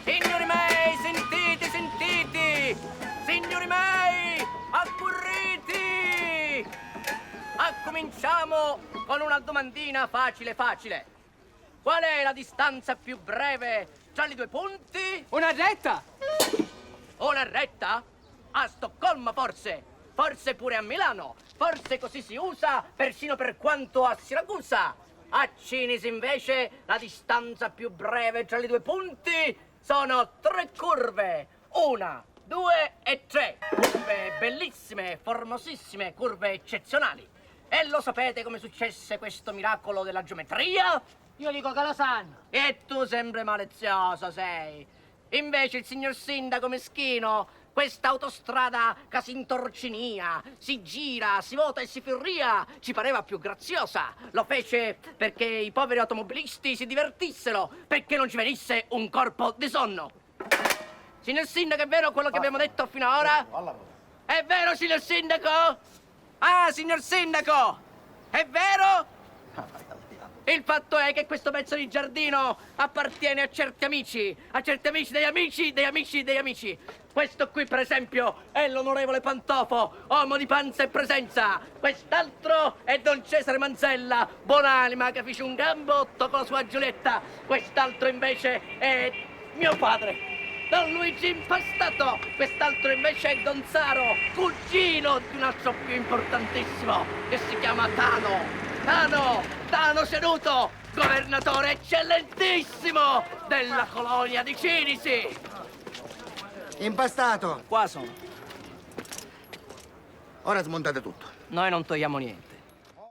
Signori miei, sentite, sentite! Signori miei, accurriti! Cominciamo con una domandina facile facile. Qual è la distanza più breve tra i due punti? Una retta! Una retta? A Stoccolma forse? Forse pure a Milano? Forse così si usa persino per quanto a Siracusa? A Cinisi invece la distanza più breve tra i due punti sono 3 curve. 1, 2 e 3. Curve bellissime, formosissime, curve eccezionali. E lo sapete come successe questo miracolo della geometria? Io dico che lo sanno. E tu sempre malizioso sei. Invece il signor sindaco meschino, questa autostrada che si intorcinia, si gira, si vota e si firria, ci pareva più graziosa. Lo fece perché i poveri automobilisti si divertissero, perché non ci venisse un corpo di sonno. Signor sindaco, è vero quello che abbiamo detto fino ad ora? È vero, signor sindaco? Ah, signor sindaco, è vero? Il fatto è che questo pezzo di giardino appartiene a certi amici degli amici, degli amici, degli amici. Questo qui, per esempio, è l'onorevole Pantofo, uomo di panza e presenza. Quest'altro è Don Cesare Manzella, buonanima che fece un gambotto con la sua Giulietta. Quest'altro invece è mio padre, Don Luigi Impastato. Quest'altro invece è Don Zaro, cugino di un altro più importantissimo, che si chiama Tano. Tano Seduto, governatore eccellentissimo della colonia di Cinisi. Impastato. Qua sono. Ora smontate tutto. Noi non togliamo niente.